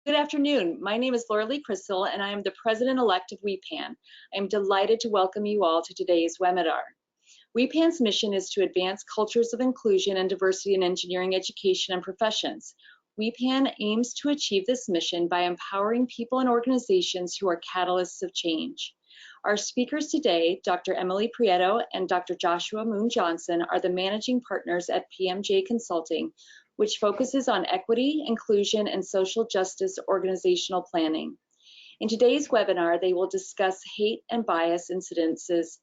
Good afternoon. My name is Laura Lee Crystal, and I am the President-elect of WEPAN. I am delighted to welcome you all to today's webinar. WEPAN's mission is to advance cultures of inclusion and diversity in engineering education and professions. WEPAN aims to achieve this mission by empowering people and organizations who are catalysts of change. Our speakers today, Dr. Emily Prieto and Dr. Joshua Moon Johnson, are the managing partners at PMJ Consulting, which focuses on equity, inclusion, and social justice organizational planning. In today's webinar, they will discuss hate and bias incidences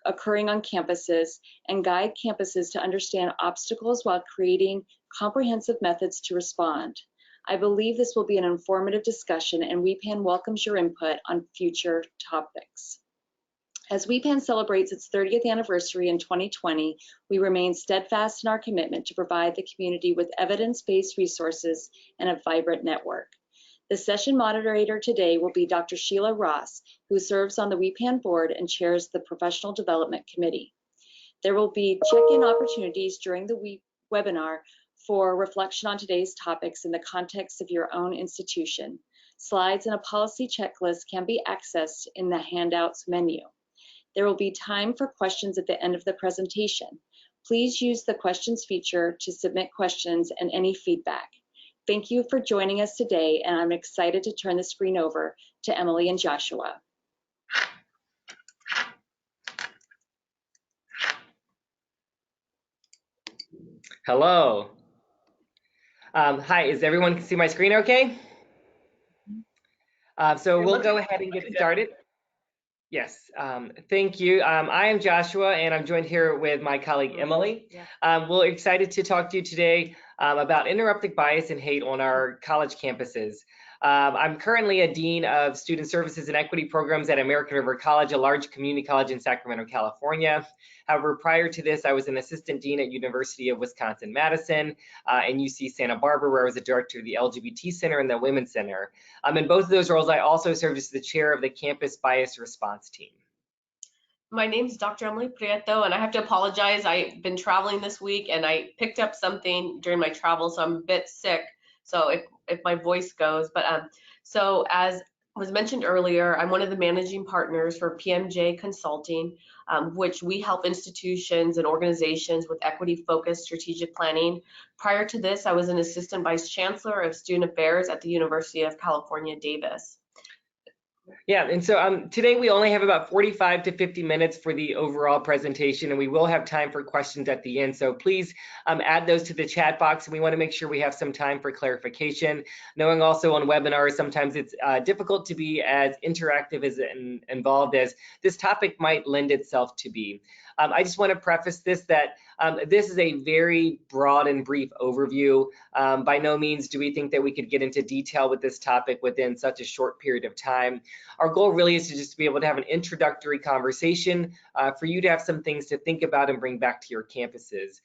occurring on campuses and guide campuses to understand obstacles while creating comprehensive methods to respond. I believe this will be an informative discussion, and WEPAN welcomes your input on future topics. As WEPAN celebrates its 30th anniversary in 2020, we remain steadfast in our commitment to provide the community with evidence-based resources and a vibrant network. The session moderator today will be Dr. Sheila Ross, who serves on the WEPAN board and chairs the Professional Development Committee. There will be check-in opportunities during the webinar for reflection on today's topics in the context of your own institution. Slides and a policy checklist can be accessed in the handouts menu. There will be time for questions at the end of the presentation. Please use the questions feature to submit questions and any feedback. Thank you for joining us today, and I'm excited to turn the screen over to Emily and Joshua. Hello. Hi, is everyone can see my screen okay? So we'll go ahead and get started. Yes, thank you. I am Joshua, and I'm joined here with my colleague, Emily. We're excited to talk to you today about interrupting bias and hate on our college campuses. I'm currently a Dean of Student Services and Equity Programs at American River College, a large community college in Sacramento, California. However, prior to this, I was an Assistant Dean at University of Wisconsin-Madison and UC Santa Barbara, where I was the Director of the LGBT Center and the Women's Center. In both of those roles, I also served as the Chair of the Campus Bias Response Team. My name is Dr. Emily Prieto, and I have to apologize. I've been traveling this week, and I picked up something during my travel, so I'm a bit sick. So if my voice goes, but so as was mentioned earlier, I'm one of the managing partners for PMJ Consulting, which we help institutions and organizations with equity-focused strategic planning. Prior to this, I was an assistant vice chancellor of student affairs at the University of California, Davis. Yeah, and so today we only have about 45 to 50 minutes for the overall presentation, and we will have time for questions at the end. So please add those to the chat box, and we want to make sure we have some time for clarification. Knowing also on webinars, sometimes it's difficult to be as interactive as involved as this topic might lend itself to be. I just want to preface this that this is a very broad and brief overview. By no means do we think that we could get into detail with this topic within such a short period of time. Our goal really is to just be able to have an introductory conversation for you to have some things to think about and bring back to your campuses.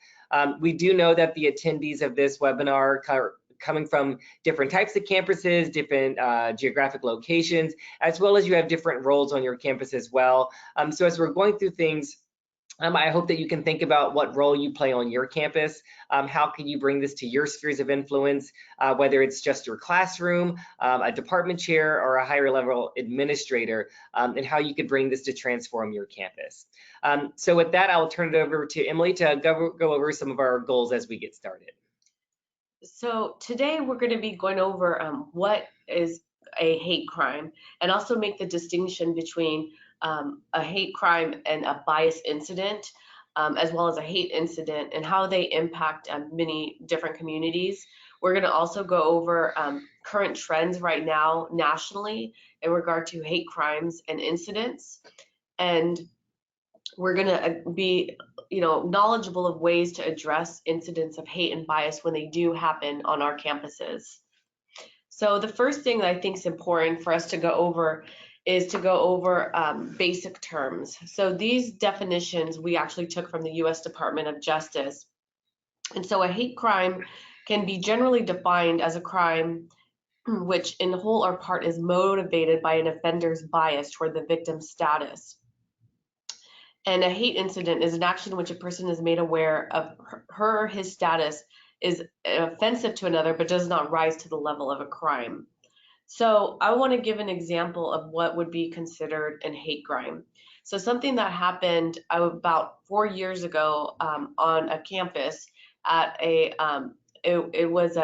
We do know that the attendees of this webinar are coming from different types of campuses, different geographic locations, as well as you have different roles on your campus as well. So as we're going through things, I hope that you can think about what role you play on your campus. How can you bring this to your spheres of influence, whether it's just your classroom, a department chair, or a higher level administrator, and how you could bring this to transform your campus. So with that, I'll turn it over to Emily to go over some of our goals as we get started. So today we're going to be going over what is a hate crime, and also make the distinction between a hate crime and a bias incident, as well as a hate incident, and how they impact many different communities. We're going to also go over current trends right now nationally in regard to hate crimes and incidents, and we're going to be knowledgeable of ways to address incidents of hate and bias when they do happen on our campuses. So the first thing that I think is important for us to go over is to go over basic terms. So these definitions we actually took from the U.S. Department of Justice. And so a hate crime can be generally defined as a crime which in whole or part is motivated by an offender's bias toward the victim's status. And a hate incident is an action in which a person is made aware of her or his status is offensive to another but does not rise to the level of a crime. So I want to give an example of what would be considered a hate crime. So something that happened about 4 years ago on a campus at it was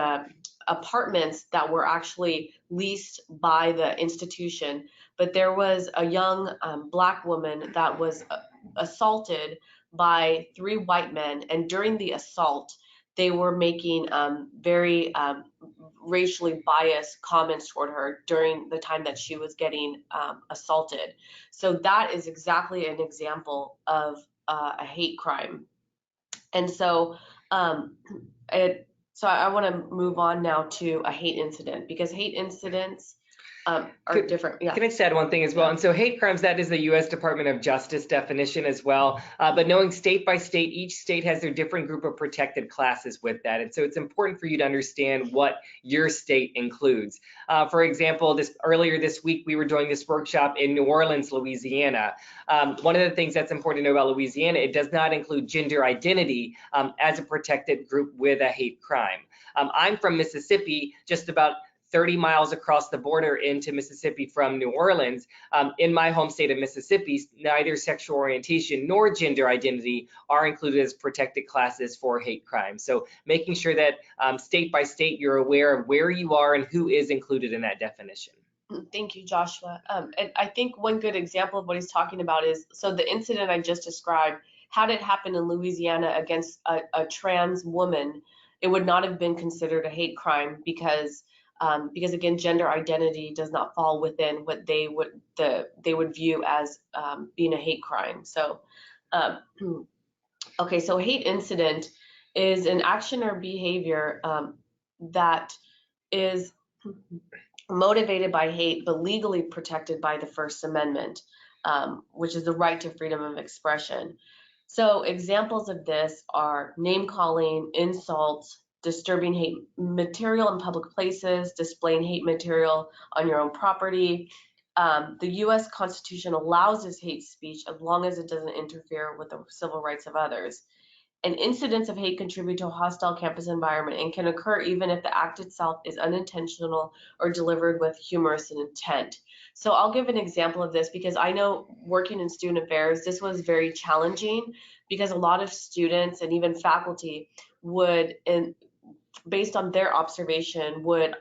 apartments that were actually leased by the institution, but there was a young Black woman that was assaulted by 3 white men, and during the assault, they were making very racially biased comments toward her during the time that she was getting assaulted. So that is exactly an example of a hate crime. And so so I want to move on now to a hate incident, because hate incidents are different. Yeah. Can I just add one thing as well? Yeah. And so hate crimes, that is the U.S. Department of Justice definition as well. But knowing state by state, each state has their different group of protected classes with that. And so it's important for you to understand what your state includes. For example, earlier this week, we were doing this workshop in New Orleans, Louisiana. One of the things that's important to know about Louisiana, it does not include gender identity as a protected group with a hate crime. I'm from Mississippi, just about 30 miles across the border into Mississippi from New Orleans. In my home state of Mississippi, neither sexual orientation nor gender identity are included as protected classes for hate crimes. So making sure that state by state, you're aware of where you are and who is included in that definition. Thank you, Joshua. And I think one good example of what he's talking about is, so the incident I just described, had it happened in Louisiana against a trans woman, it would not have been considered a hate crime because again, gender identity does not fall within what they would view as being a hate crime. So, okay, so hate incident is an action or behavior that is motivated by hate but legally protected by the First Amendment, which is the right to freedom of expression. So examples of this are name calling, insults, disturbing hate material in public places, displaying hate material on your own property. The U.S. Constitution allows this hate speech as long as it doesn't interfere with the civil rights of others. And incidents of hate contribute to a hostile campus environment and can occur even if the act itself is unintentional or delivered with humorous intent. So I'll give an example of this because I know working in student affairs, this was very challenging because a lot of students and even faculty would, based on their observation, would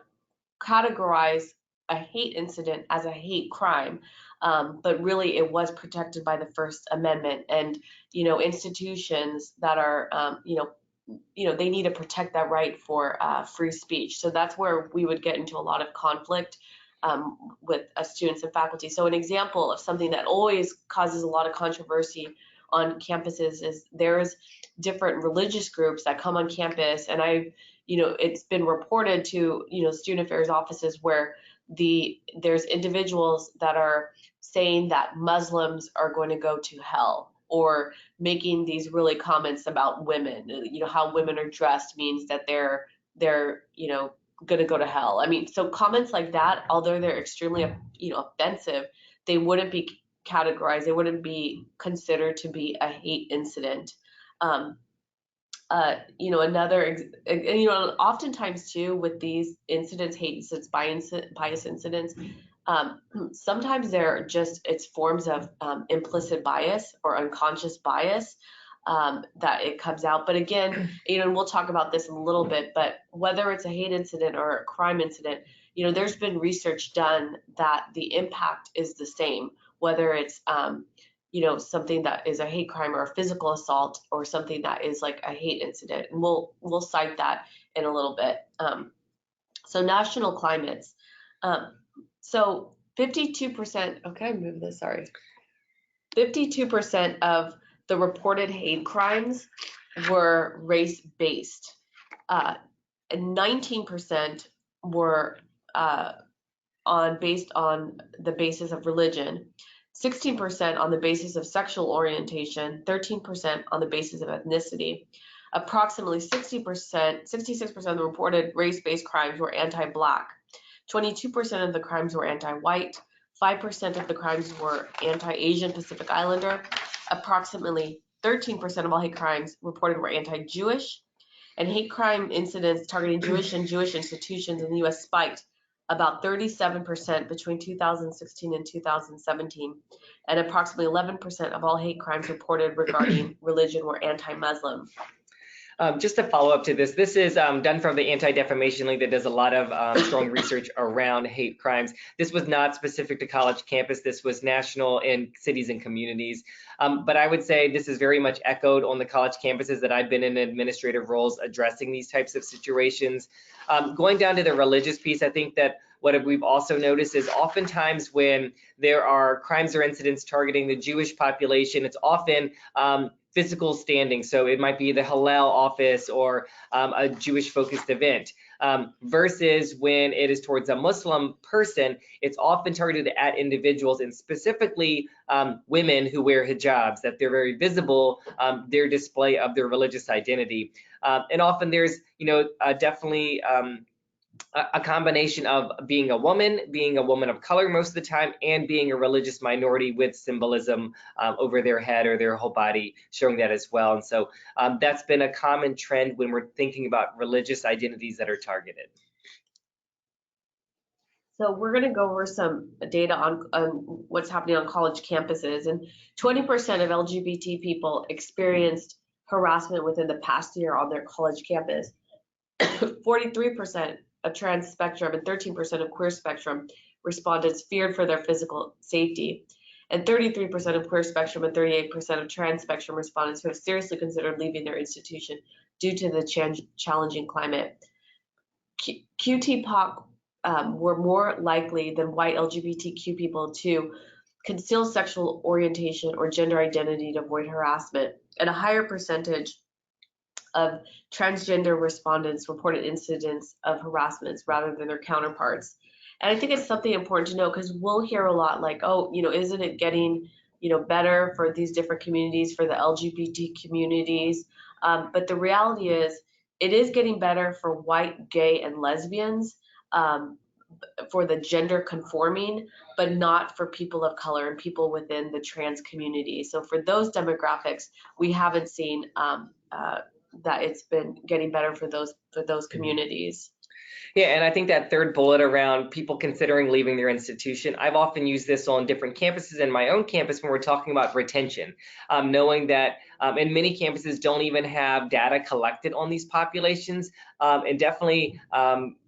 categorize a hate incident as a hate crime. But really it was protected by the First Amendment, and institutions that are they need to protect that right for free speech. So that's where we would get into a lot of conflict with students and faculty. So an example of something that always causes a lot of controversy on campuses is there's different religious groups that come on campus, and it's been reported to student affairs offices where there's individuals that are saying that Muslims are going to go to hell, or making these really comments about women. How women are dressed means that they're going to go to hell. I mean, so comments like that, although they're extremely offensive, they wouldn't be categorized. They wouldn't be considered to be a hate incident. Oftentimes too with these incidents, hate incidents, bias incidents, sometimes it's forms of implicit bias or unconscious bias that it comes out. But again, we'll talk about this in a little bit, but whether it's a hate incident or a crime incident, there's been research done that the impact is the same, whether it's something that is a hate crime or a physical assault, or something that is like a hate incident. And we'll cite that in a little bit. So national climates. So 52%, okay, move this, sorry. 52% of the reported hate crimes were race-based. 19% were based on the basis of religion. 16% on the basis of sexual orientation, 13% on the basis of ethnicity. Approximately 66% of the reported race-based crimes were anti-Black. 22% of the crimes were anti-white. 5% of the crimes were anti-Asian Pacific Islander. Approximately 13% of all hate crimes reported were anti-Jewish. And hate crime incidents targeting Jewish and Jewish institutions in the U.S. spiked about 37% between 2016 and 2017, and approximately 11% of all hate crimes reported regarding religion were anti-Muslim. Just to follow up to this is done from the Anti-Defamation League that does a lot of strong research around hate crimes. This was not specific to college campus. This was national in cities and communities. But I would say this is very much echoed on the college campuses that I've been in administrative roles addressing these types of situations. Going down to the religious piece, I think that what we've also noticed is oftentimes when there are crimes or incidents targeting the Jewish population, it's often physical standing. So it might be the Hillel office or a Jewish focused event. Versus when it is towards a Muslim person, it's often targeted at individuals and specifically women who wear hijabs, that they're very visible, their display of their religious identity. And often there's, definitely a combination of being a woman of color most of the time, and being a religious minority with symbolism over their head or their whole body, showing that as well. And so that's been a common trend when we're thinking about religious identities that are targeted. So we're going to go over some data on what's happening on college campuses. And 20% of LGBT people experienced harassment within the past year on their college campus. 43% of trans spectrum and 13% of queer spectrum respondents feared for their physical safety. And 33% of queer spectrum and 38% of trans spectrum respondents who have seriously considered leaving their institution due to the challenging climate. QT-POC were more likely than white LGBTQ people to conceal sexual orientation or gender identity to avoid harassment, and a higher percentage of transgender respondents reported incidents of harassments rather than their counterparts. And I think it's something important to know, because we'll hear a lot like, oh, isn't it getting, better for these different communities, for the LGBT communities? But the reality is, it is getting better for white, gay, and lesbians, for the gender conforming, but not for people of color and people within the trans community. So for those demographics, we haven't seen that it's been getting better for those communities. Yeah, and I think that third bullet around people considering leaving their institution, I've often used this on different campuses and my own campus when we're talking about retention, knowing that and many campuses don't even have data collected on these populations, and definitely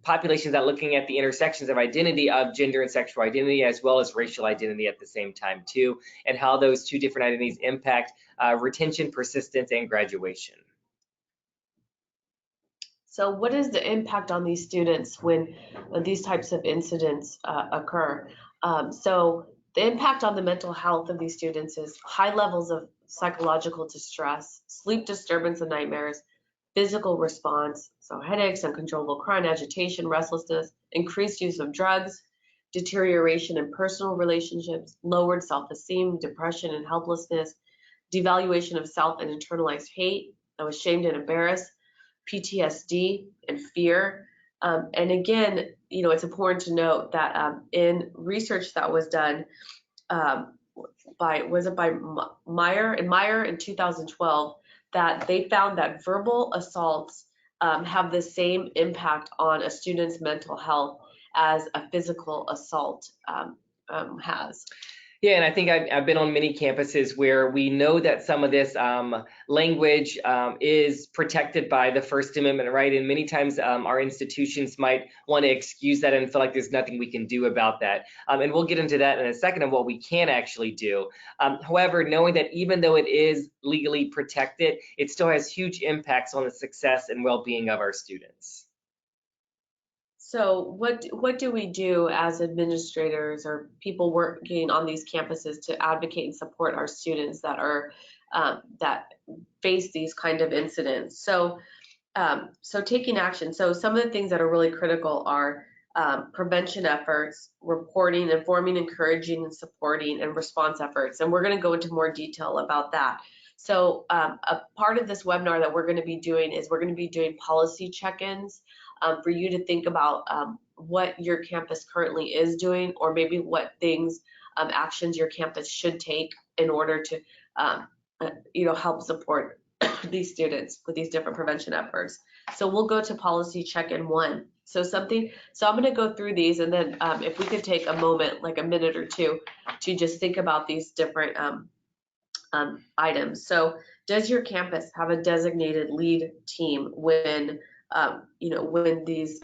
populations that looking at the intersections of identity of gender and sexual identity, as well as racial identity at the same time too, and how those two different identities impact retention, persistence, and graduation. So what is the impact on these students when these types of incidents occur? So the impact on the mental health of these students is high levels of psychological distress, sleep disturbance and nightmares, physical response, so headaches, uncontrollable crying, agitation, restlessness, increased use of drugs, deterioration in personal relationships, lowered self-esteem, depression and helplessness, devaluation of self and internalized hate, ashamed and embarrassed, PTSD and fear. And again, it's important to note that in research that was done by Meyer in 2012, that they found that verbal assaults have the same impact on a student's mental health as a physical assault has. Yeah, and I think I've been on many campuses where we know that some of this language is protected by the First Amendment, right? And many times our institutions might want to excuse that and feel like there's nothing we can do about that. And we'll get into that in a second of what we can actually do. However, knowing that even though it is legally protected, it still has huge impacts on the success and well-being of our students. So what do we do as administrators or people working on these campuses to advocate and support our students that are that face these kind of incidents? So taking action. So some of the things that are really critical are prevention efforts, reporting, informing, encouraging, and supporting, and response efforts. And we're going to go into more detail about that. So a part of this webinar that we're going to be doing is we're going to be doing policy check-ins. For you to think about what your campus currently is doing, or maybe what things, actions your campus should take in order to, help support these students with these different prevention efforts. So we'll go to policy check-in 1. So I'm going to go through these, and then if we could take a moment, like a minute or two, to just think about these different items. So does your campus have a designated lead team when when these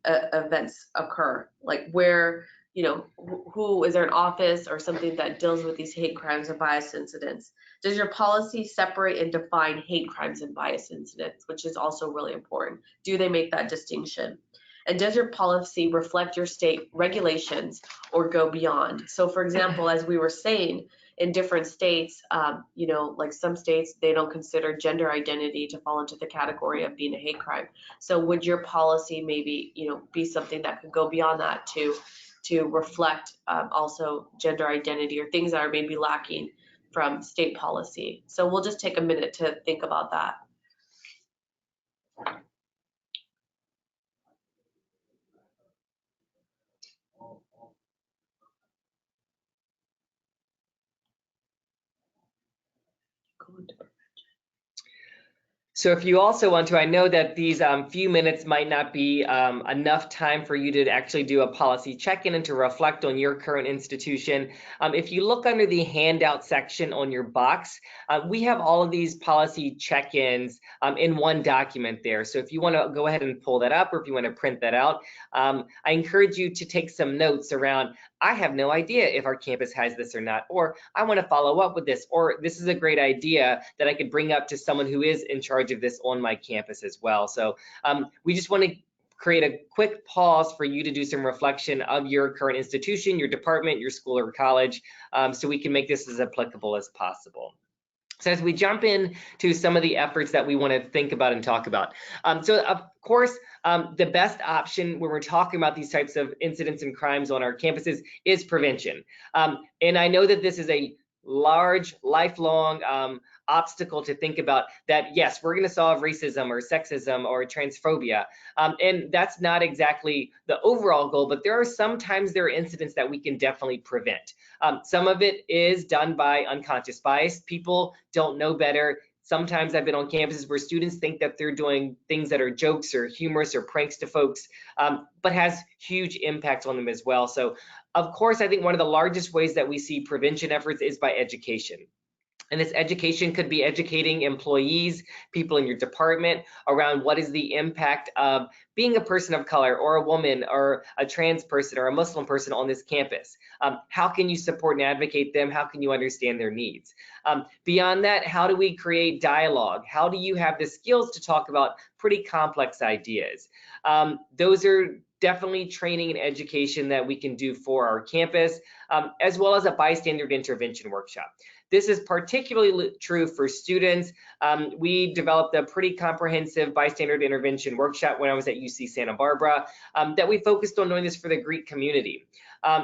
events occur? Like where, who is there an office or something that deals with these hate crimes and bias incidents? Does your policy separate and define hate crimes and bias incidents, which is also really important? Do they make that distinction? And does your policy reflect your state regulations or go beyond? So for example, as we were saying, in different states, like some states, they don't consider gender identity to fall into the category of being a hate crime. So would your policy maybe, be something that could go beyond that to reflect also gender identity or things that are maybe lacking from state policy? So we'll just take a minute to think about that. So if you also want to, I know that these few minutes might not be enough time for you to actually do a policy check-in and to reflect on your current institution. If you look under the handout section on your box, we have all of these policy check-ins in one document there. So if you want to go ahead and pull that up, or if you want to print that out, I encourage you to take some notes around, I have no idea if our campus has this or not, or I want to follow up with this, or this is a great idea that I could bring up to someone who is in charge of this on my campus as well. So we just want to create a quick pause for you to do some reflection of your current institution, your department, your school or college, so we can make this as applicable as possible. So as we jump in to some of the efforts that we want to think about and talk about. So of course, the best option when we're talking about these types of incidents and crimes on our campuses is prevention. And I know that this is a large, lifelong obstacle to think about, that yes, we're going to solve racism or sexism or transphobia. And that's not exactly the overall goal, but there are incidents that we can definitely prevent. Some of it is done by unconscious bias. People don't know better. Sometimes I've been on campuses where students think that they're doing things that are jokes or humorous or pranks to folks, but has huge impacts on them as well. So of course, I think one of the largest ways that we see prevention efforts is by education. And this education could be educating employees, people in your department, around what is the impact of being a person of color or a woman or a trans person or a Muslim person on this campus. How can you support and advocate them? How can you understand their needs? Beyond that, how do we create dialogue? How do you have the skills to talk about pretty complex ideas? Those are definitely training and education that we can do for our campus, as well as a bystander intervention workshop. This is particularly true for students. We developed a pretty comprehensive bystander intervention workshop when I was at UC Santa Barbara that we focused on doing this for the Greek community.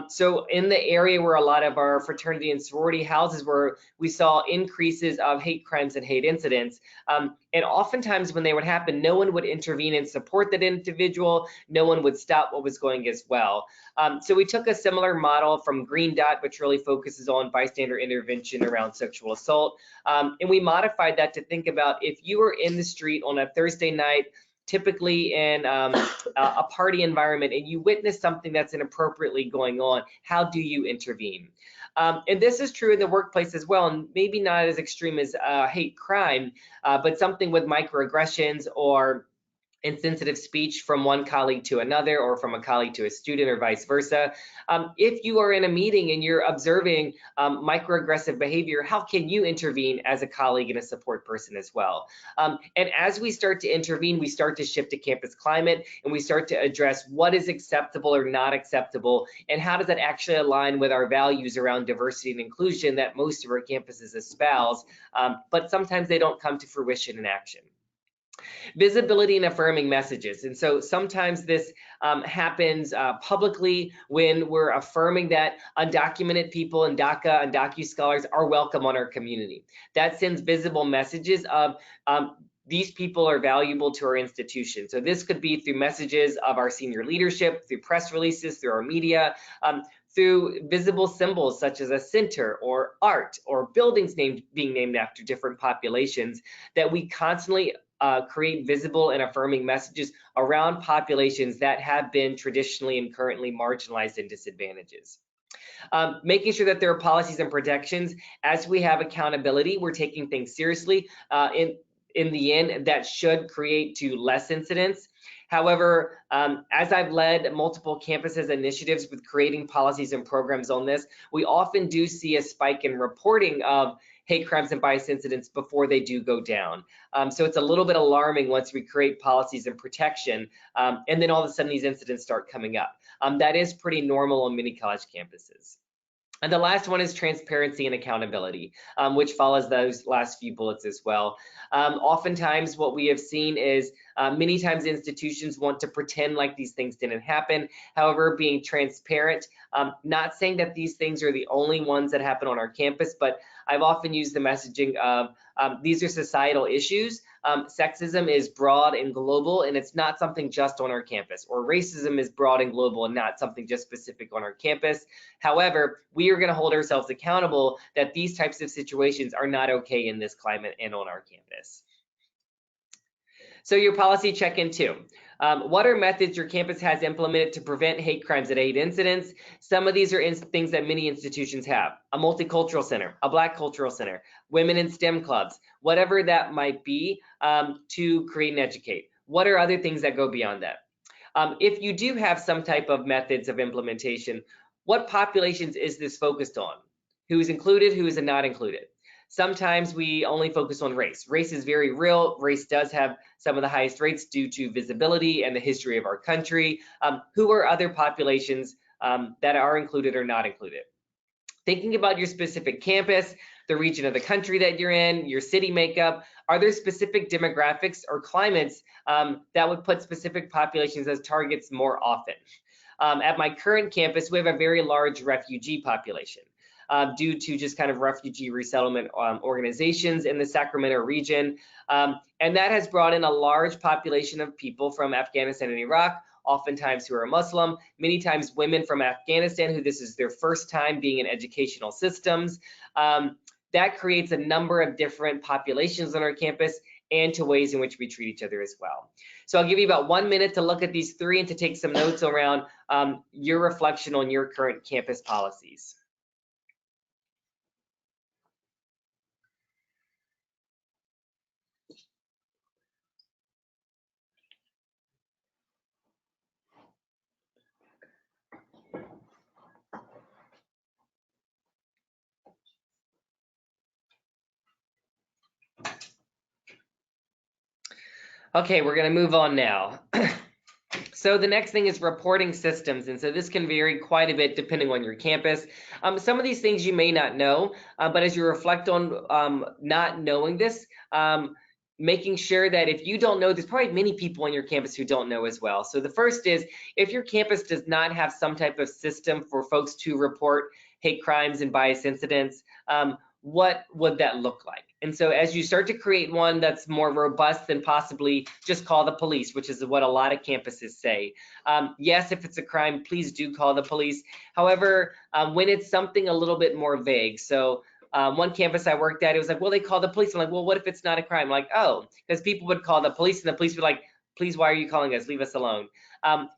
So in the area where a lot of our fraternity and sorority houses were, we saw increases of hate crimes and hate incidents. And oftentimes when they would happen, no one would intervene and support that individual. No one would stop what was going as well. So we took a similar model from Green Dot, which really focuses on bystander intervention around sexual assault. And we modified that to think about, if you were in the street on a Thursday night, typically in a party environment, and you witness something that's inappropriately going on, how do you intervene? And this is true in the workplace as well, and maybe not as extreme as hate crime, but something with microaggressions or insensitive speech from one colleague to another, or from a colleague to a student, or vice versa. If you are in a meeting and you're observing microaggressive behavior, how can you intervene as a colleague and a support person as well? And as we start to intervene, we start to shift to campus climate, and we start to address what is acceptable or not acceptable, and how does that actually align with our values around diversity and inclusion that most of our campuses espouse, but sometimes they don't come to fruition in action. Visibility and affirming messages. And so sometimes this happens publicly when we're affirming that undocumented people and DACA and DOCU scholars are welcome on our community. That sends visible messages of these people are valuable to our institution. So this could be through messages of our senior leadership, through press releases, through our media, through visible symbols such as a center or art or buildings being named after different populations, that we constantly create visible and affirming messages around populations that have been traditionally and currently marginalized and disadvantaged. Making sure that there are policies and protections. As we have accountability, we're taking things seriously. In the end, that should create to less incidents. However, as I've led multiple campuses initiatives with creating policies and programs on this, we often do see a spike in reporting of hate crimes and bias incidents before they do go down. So it's a little bit alarming once we create policies and protection, and then all of a sudden these incidents start coming up. That is pretty normal on many college campuses. And the last one is transparency and accountability, which follows those last few bullets as well. Oftentimes what we have seen is many times institutions want to pretend like these things didn't happen. However, being transparent, not saying that these things are the only ones that happen on our campus, but I've often used the messaging of these are societal issues. Sexism is broad and global, and it's not something just on our campus, or racism is broad and global and not something just specific on our campus. However, we are going to hold ourselves accountable that these types of situations are not okay in this climate and on our campus. So your policy check-in too. What are methods your campus has implemented to prevent hate crimes and hate incidents? Some of these are things that many institutions have. A multicultural center, a Black cultural center, women in STEM clubs, whatever that might be, to create and educate. What are other things that go beyond that? If you do have some type of methods of implementation, what populations is this focused on? Who is included, who is not included? Sometimes we only focus on race. Race is very real. Race does have some of the highest rates due to visibility and the history of our country. Who are other populations that are included or not included? Thinking about your specific campus, the region of the country that you're in, your city makeup, are there specific demographics or climates that would put specific populations as targets more often? At my current campus, we have a very large refugee population. Due to just kind of refugee resettlement organizations in the Sacramento region. And that has brought in a large population of people from Afghanistan and Iraq, oftentimes who are Muslim, many times women from Afghanistan who this is their first time being in educational systems. That creates a number of different populations on our campus and to ways in which we treat each other as well. So I'll give you about 1 minute to look at these three and to take some notes around your reflection on your current campus policies. Okay, we're going to move on now. So the next thing is reporting systems, and so this can vary quite a bit depending on your campus. Some of these things you may not know, but as you reflect on not knowing this, making sure that if you don't know, there's probably many people on your campus who don't know as well. So the first is, if your campus does not have some type of system for folks to report hate crimes and bias incidents, what would that look like? And so as you start to create one that's more robust than possibly just call the police, which is what a lot of campuses say. Yes, if it's a crime, please do call the police. However, when it's something a little bit more vague, so one campus I worked at, it was like, well, they call the police. I'm like, well, what if it's not a crime? I'm like, oh, because people would call the police and the police would be like, please, why are you calling us? Leave us alone.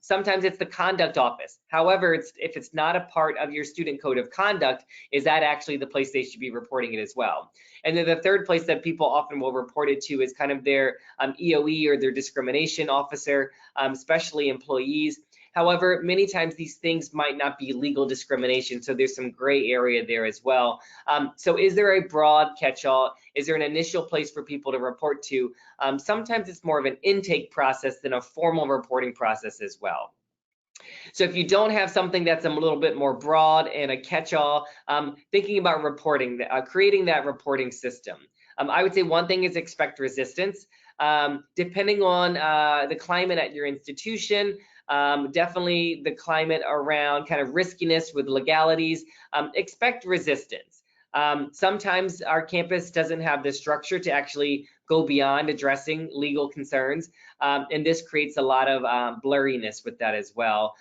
Sometimes it's the conduct office. However, if it's not a part of your student code of conduct, is that actually the place they should be reporting it as well? And then the third place that people often will report it to is kind of their EOE or their discrimination officer, especially employees. However, many times these things might not be legal discrimination, so there's some gray area there as well. So is there a broad catch-all? Is there an initial place for people to report to? Sometimes it's more of an intake process than a formal reporting process as well. So if you don't have something that's a little bit more broad and a catch-all, thinking about reporting, creating that reporting system. I would say one thing is expect resistance. Depending on the climate at your institution, definitely the climate around kind of riskiness with legalities, expect resistance. Sometimes our campus doesn't have the structure to actually go beyond addressing legal concerns, and this creates a lot of blurriness with that as well.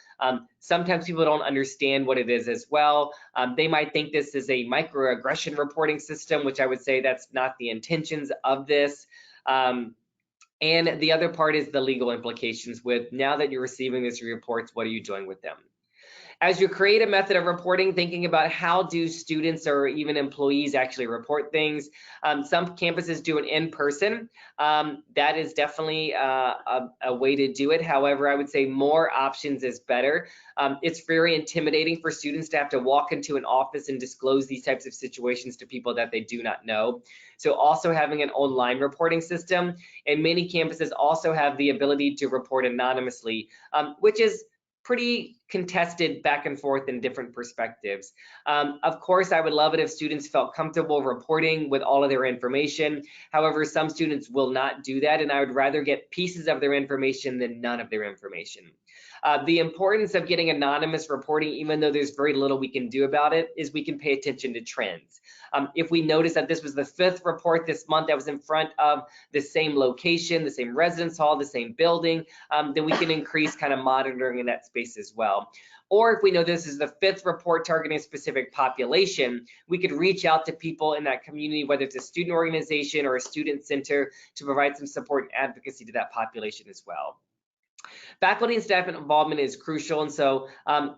Sometimes people don't understand what it is as well. They might think this is a microaggression reporting system, which I would say that's not the intentions of this. And the other part is the legal implications with, now that you're receiving these reports, what are you doing with them? As you create a method of reporting, thinking about how do students or even employees actually report things. Some campuses do it in person. That is definitely a way to do it. However, I would say more options is better. It's very intimidating for students to have to walk into an office and disclose these types of situations to people that they do not know. So also having an online reporting system, and many campuses also have the ability to report anonymously, which is pretty contested back and forth in different perspectives. Of course, I would love it if students felt comfortable reporting with all of their information. However, some students will not do that, and I would rather get pieces of their information than none of their information. The importance of getting anonymous reporting, even though there's very little we can do about it, is we can pay attention to trends. If we notice that this was the 5th report this month that was in front of the same location, the same residence hall, the same building, then we can increase kind of monitoring in that space as well. Or if we know this is the 5th report targeting a specific population, we could reach out to people in that community, whether it's a student organization or a student center, to provide some support and advocacy to that population as well. Faculty and staff involvement is crucial, and so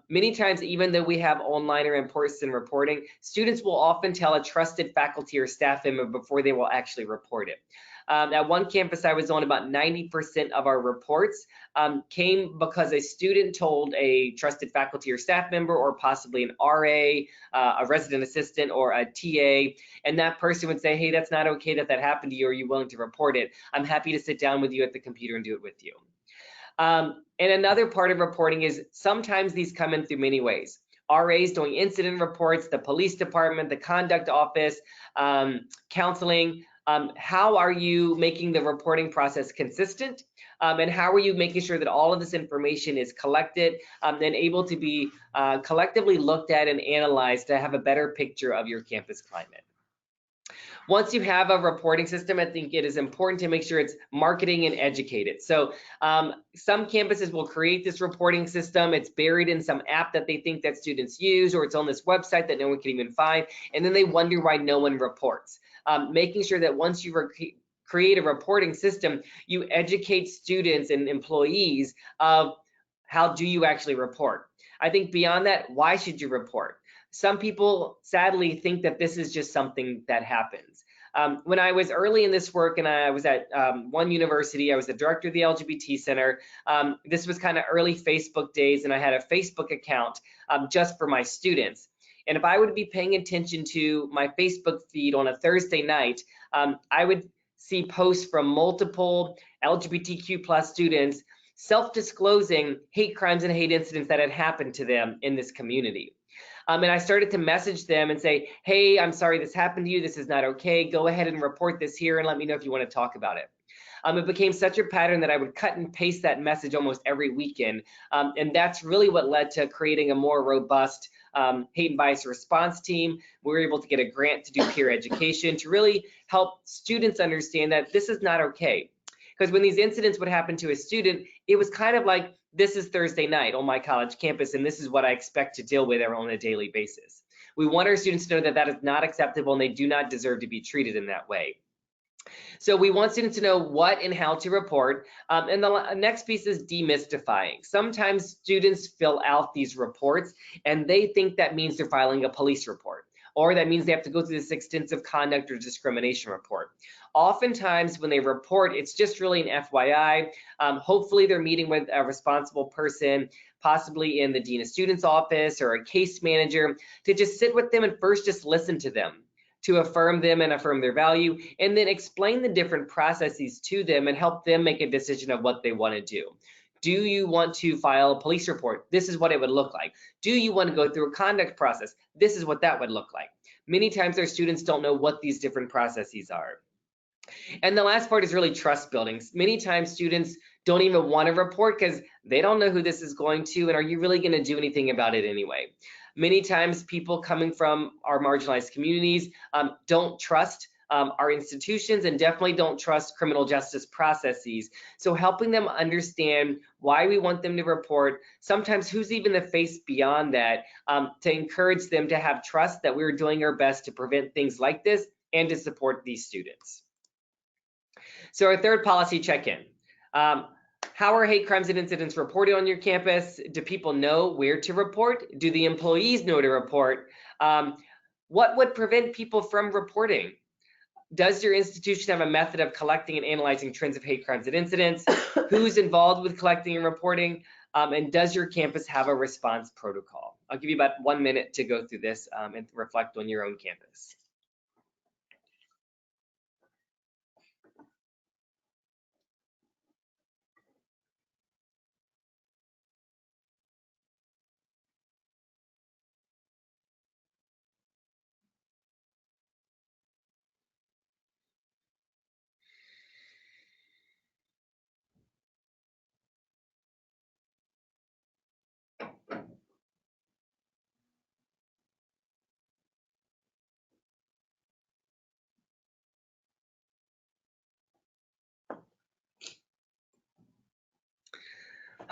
many times, even though we have online or in-person reporting, students will often tell a trusted faculty or staff member before they will actually report it. At one campus I was on, about 90% of our reports came because a student told a trusted faculty or staff member, or possibly an RA, a resident assistant, or a TA, and that person would say, hey, that's not okay that happened to you. Are you willing to report it? I'm happy to sit down with you at the computer and do it with you. And another part of reporting is sometimes these come in through many ways. RAs doing incident reports, the police department, the conduct office, counseling. How are you making the reporting process consistent? And how are you making sure that all of this information is collected and able to be collectively looked at and analyzed to have a better picture of your campus climate? Once you have a reporting system, I think it is important to make sure it's marketing and educated. So some campuses will create this reporting system. It's buried in some app that they think that students use, or it's on this website that no one can even find, and then they wonder why no one reports. Making sure that once you create a reporting system, you educate students and employees of how do you actually report. I think beyond that, why should you report? Some people sadly think that this is just something that happens. When I was early in this work, and I was at one university, I was the director of the LGBT Center. This was kind of early Facebook days, and I had a Facebook account just for my students. And if I would be paying attention to my Facebook feed on a Thursday night, I would see posts from multiple LGBTQ+ students self-disclosing hate crimes and hate incidents that had happened to them in this community. And I started to message them and say, hey, I'm sorry this happened to you. This is not okay. Go ahead and report this here and let me know if you want to talk about it. It became such a pattern that I would cut and paste that message almost every weekend. And that's really what led to creating a more robust hate and bias response team. We were able to get a grant to do peer education to really help students understand that this is not okay. Because when these incidents would happen to a student, it was kind of like, this is Thursday night on my college campus, and this is what I expect to deal with on a daily basis. We want our students to know that that is not acceptable and they do not deserve to be treated in that way. So we want students to know what and how to report. And the next piece is demystifying. Sometimes students fill out these reports and they think that means they're filing a police report, or that means they have to go through this extensive conduct or discrimination report. Oftentimes when they report, it's just really an FYI. Hopefully they're meeting with a responsible person, possibly in the Dean of Students office or a case manager, to just sit with them and first just listen to them, to affirm them and affirm their value, and then explain the different processes to them and help them make a decision of what they want to do. Do you want to file a police report? This is what it would look like. Do you want to go through a conduct process? This is what that would look like. Many times our students don't know what these different processes are. And the last part is really trust building. Many times students don't even want to report because they don't know who this is going to, and are you really going to do anything about it anyway? Many times people coming from our marginalized communities don't trust our institutions and definitely don't trust criminal justice processes. So helping them understand why we want them to report, sometimes who's even the face beyond that, to encourage them to have trust that we're doing our best to prevent things like this and to support these students. So our third policy check-in. How are hate crimes and incidents reported on your campus? Do people know where to report? Do the employees know to report? What would prevent people from reporting? Does your institution have a method of collecting and analyzing trends of hate crimes and incidents? Who's involved with collecting and reporting? And does your campus have a response protocol? I'll give you about 1 minute to go through this and reflect on your own campus.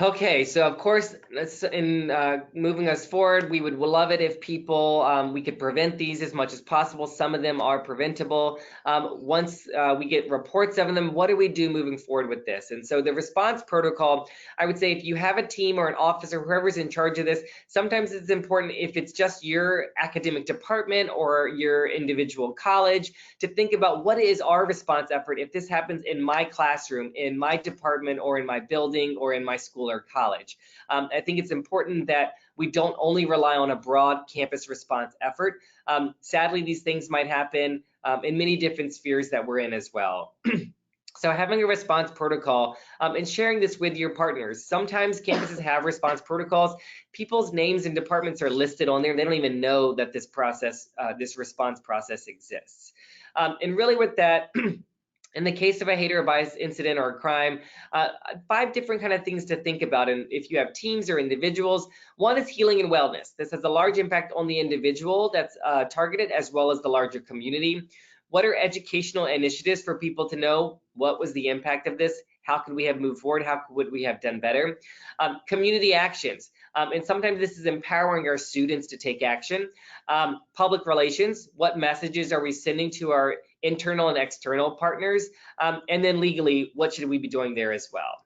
Okay, so of course, in moving us forward, we would love it if people, we could prevent these as much as possible. Some of them are preventable. Once we get reports of them, what do we do moving forward with this? And so the response protocol, I would say if you have a team or an office or whoever's in charge of this, sometimes it's important if it's just your academic department or your individual college to think about what is our response effort if this happens in my classroom, in my department, or in my building, or in my school or college. I think it's important that we don't only rely on a broad campus response effort. Sadly, these things might happen in many different spheres that we're in as well. So having a response protocol and sharing this with your partners. Sometimes campuses have response protocols. People's names and departments are listed on there. They don't even know that this process, this response process exists. And really with that, in the case of a hate or bias incident or a crime, 5 different kind of things to think about. And if you have teams or individuals, one is healing and wellness. This has a large impact on the individual that's targeted as well as the larger community. What are educational initiatives for people to know what was the impact of this? How could we have moved forward? How would we have done better? Community actions. And sometimes this is empowering our students to take action. Public relations. What messages are we sending to our internal and external partners? And then legally, what should we be doing there as well?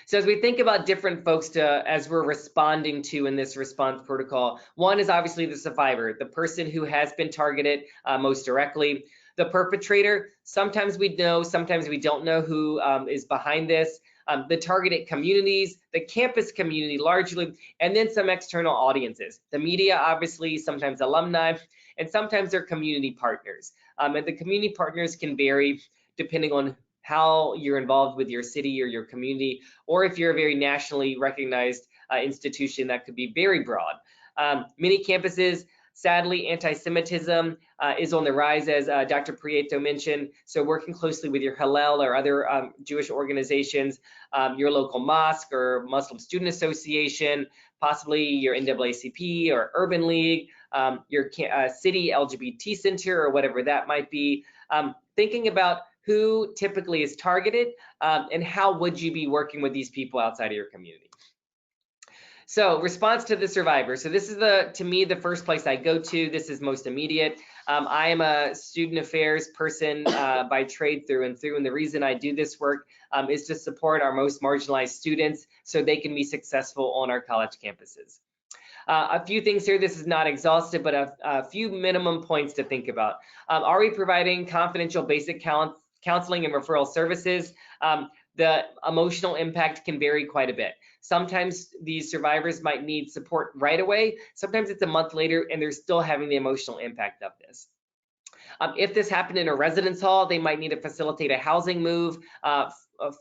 So as we think about different folks as we're responding to in this response protocol, one is obviously the survivor, the person who has been targeted most directly. The perpetrator, sometimes we know, sometimes we don't know who is behind this. The targeted communities, the campus community largely, and then some external audiences. The media, obviously, sometimes alumni, and sometimes they're community partners. And the community partners can vary depending on how you're involved with your city or your community, or if you're a very nationally recognized institution, that could be very broad. Many campuses, sadly, anti-Semitism is on the rise, as Dr. Prieto mentioned. So working closely with your Hillel or other Jewish organizations, your local mosque or Muslim Student Association, possibly your NAACP or Urban League, your city LGBT center or whatever that might be, thinking about who typically is targeted and how would you be working with these people outside of your community. So response to the survivor. So this is to me, the first place I go to. This is most immediate. I am a student affairs person by trade through and through. And the reason I do this work is to support our most marginalized students so they can be successful on our college campuses. A few things here, this is not exhaustive, but a few minimum points to think about. Are we providing confidential basic counseling and referral services? The emotional impact can vary quite a bit. Sometimes these survivors might need support right away. Sometimes it's a month later and they're still having the emotional impact of this. If this happened in a residence hall, they might need to facilitate a housing move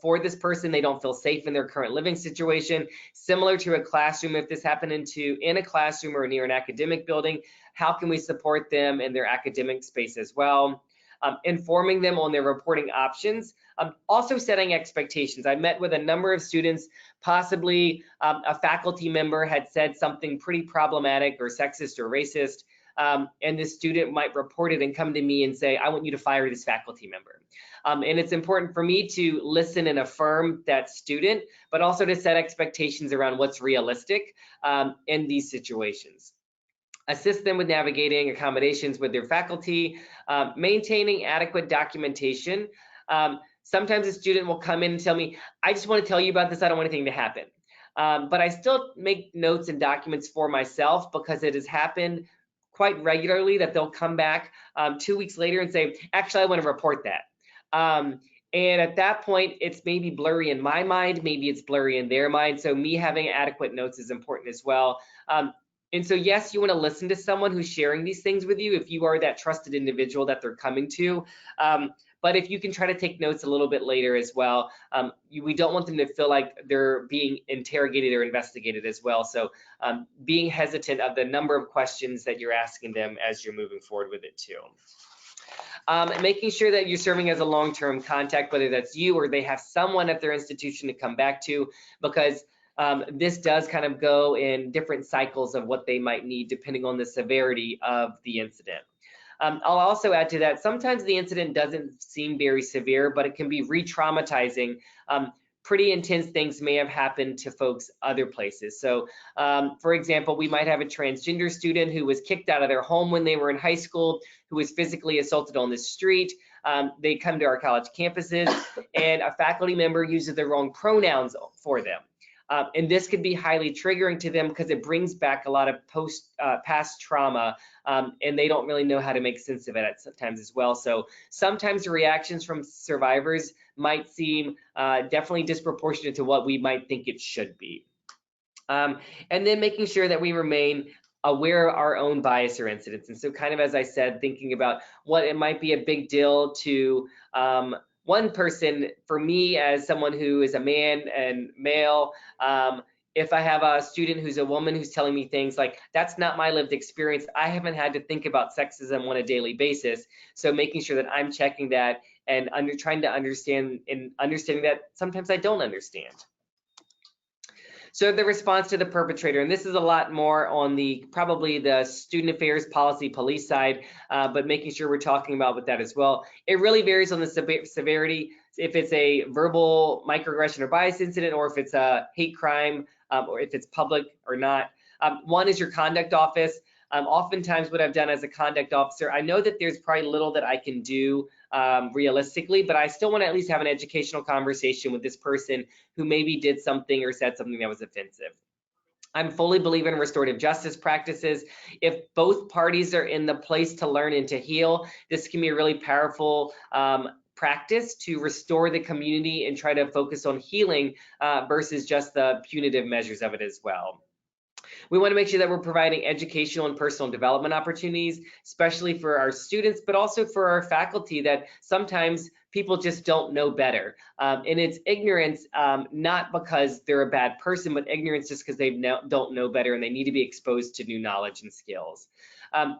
for this person. They don't feel safe in their current living situation. Similar to a classroom, if this happened in a classroom or near an academic building, how can we support them in their academic space as well? Informing them on their reporting options. Also setting expectations. I met with a number of students, possibly a faculty member had said something pretty problematic or sexist or racist, and this student might report it and come to me and say, I want you to fire this faculty member. And it's important for me to listen and affirm that student, but also to set expectations around what's realistic in these situations. Assist them with navigating accommodations with their faculty, maintaining adequate documentation. Sometimes a student will come in and tell me, I just want to tell you about this, I don't want anything to happen. But I still make notes and documents for myself because it has happened quite regularly that they'll come back 2 weeks later and say, actually, I want to report that. And at that point, it's maybe blurry in my mind, maybe it's blurry in their mind. So me having adequate notes is important as well. And so, yes, you want to listen to someone who's sharing these things with you if you are that trusted individual that they're coming to. But if you can try to take notes a little bit later as well, we don't want them to feel like they're being interrogated or investigated as well. So being hesitant of the number of questions that you're asking them as you're moving forward with it too. Making sure that you're serving as a long-term contact, whether that's you or they have someone at their institution to come back to, because this does kind of go in different cycles of what they might need depending on the severity of the incident. I'll also add to that, sometimes the incident doesn't seem very severe, but it can be re-traumatizing. Pretty intense things may have happened to folks other places. So, for example, we might have a transgender student who was kicked out of their home when they were in high school, who was physically assaulted on the street. They come to our college campuses, and a faculty member uses the wrong pronouns for them. And this could be highly triggering to them because it brings back a lot of past trauma, and they don't really know how to make sense of it at sometimes as well. So sometimes the reactions from survivors might seem definitely disproportionate to what we might think it should be. And then making sure that we remain aware of our own bias or incidents. And so kind of, as I said, thinking about what it might be a big deal to one person. For me, as someone who is a man and male, if I have a student who's a woman who's telling me things like, that's not my lived experience, I haven't had to think about sexism on a daily basis. So making sure that I'm checking that and trying to understand, and understanding that sometimes I don't understand. So the response to the perpetrator, and this is a lot more on the probably the student affairs policy police side, but making sure we're talking about with that as well. It really varies on the severity, if it's a verbal microaggression or bias incident, or if it's a hate crime, or if it's public or not. One is your conduct office. Oftentimes what I've done as a conduct officer, I know that there's probably little that I can do realistically, but I still want to at least have an educational conversation with this person who maybe did something or said something that was offensive. I'm fully believe in restorative justice practices. If both parties are in the place to learn and to heal, this can be a really powerful practice to restore the community and try to focus on healing versus just the punitive measures of it as well. We want to make sure that we're providing educational and personal development opportunities, especially for our students, but also for our faculty, that sometimes people just don't know better. And it's ignorance, not because they're a bad person, but ignorance just because they don't know better and they need to be exposed to new knowledge and skills.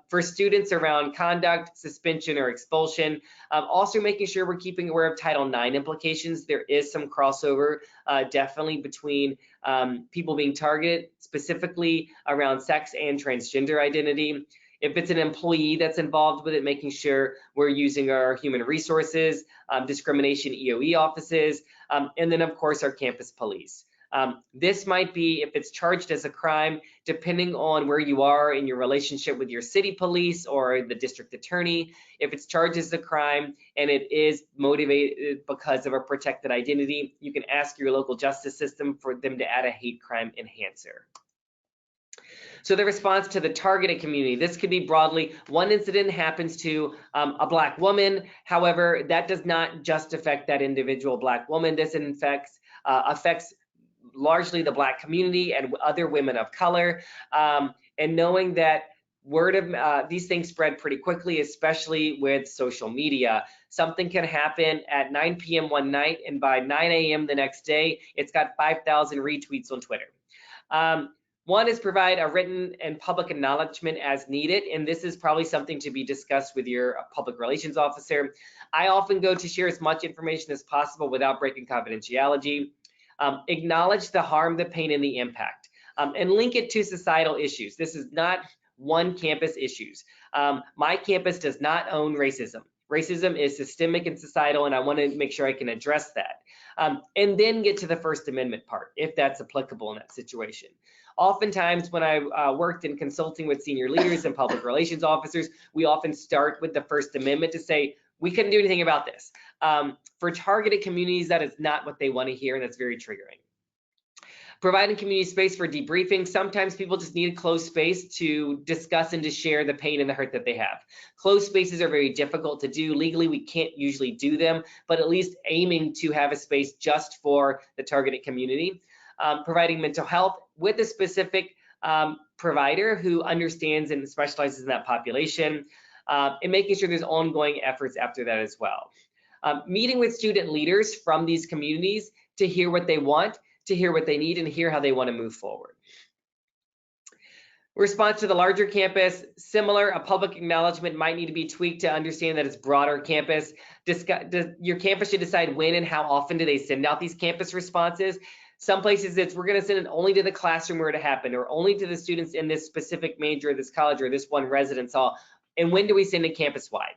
For students around conduct, suspension, or expulsion, also making sure we're keeping aware of Title IX implications. There is some crossover definitely between people being targeted, specifically around sex and transgender identity. If it's an employee that's involved with it, making sure we're using our human resources, discrimination EOE offices, and then of course our campus police. This might be, if it's charged as a crime, depending on where you are in your relationship with your city police or the district attorney. If it's charged as a crime and it is motivated because of a protected identity, you can ask your local justice system for them to add a hate crime enhancer. So the response to the targeted community, this could be broadly, one incident happens to a Black woman. However, that does not just affect that individual Black woman. This affects largely the Black community and other women of color. And knowing that these things spread pretty quickly, especially with social media. Something can happen at 9 p.m. one night, and by 9 a.m. the next day, it's got 5,000 retweets on Twitter. One is provide a written and public acknowledgement as needed, and this is probably something to be discussed with your public relations officer. I often go to share as much information as possible without breaking confidentiality. Acknowledge the harm, the pain, and the impact, and link it to societal issues. This is not one campus issues. My campus does not own racism. Racism is systemic and societal, and I want to make sure I can address that. And then get to the First Amendment part, if that's applicable in that situation. Oftentimes, when I worked in consulting with senior leaders and public relations officers, we often start with the First Amendment to say, we couldn't do anything about this. For targeted communities, that is not what they want to hear, and that's very triggering. Providing community space for debriefing. Sometimes people just need a closed space to discuss and to share the pain and the hurt that they have. Closed spaces are very difficult to do. Legally, we can't usually do them, but at least aiming to have a space just for the targeted community. Providing mental health with a specific provider who understands and specializes in that population, and making sure there's ongoing efforts after that as well. Meeting with student leaders from these communities to hear what they want, to hear what they need, and hear how they want to move forward. Response to the larger campus, similar, a public acknowledgement might need to be tweaked to understand that it's broader campus. Your campus should decide when and how often do they send out these campus responses. Some places it's we're going to send it only to the classroom where it happened, or only to the students in this specific major, this college, or this one residence hall. And when do we send it campus-wide?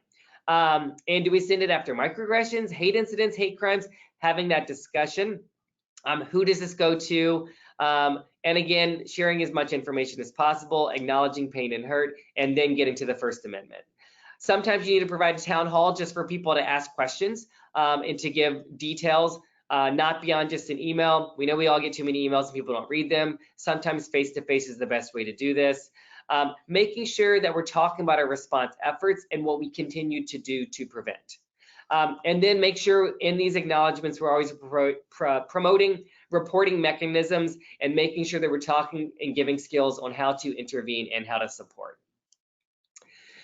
And do we send it after microaggressions, hate incidents, hate crimes? Having that discussion. Who does this go to? And again, sharing as much information as possible, acknowledging pain and hurt, and then getting to the First Amendment. Sometimes you need to provide a town hall just for people to ask questions and to give details, not beyond just an email. We know we all get too many emails and people don't read them. Sometimes face-to-face is the best way to do this. Making sure that we're talking about our response efforts and what we continue to do to prevent. And then make sure in these acknowledgements, we're always promoting reporting mechanisms and making sure that we're talking and giving skills on how to intervene and how to support.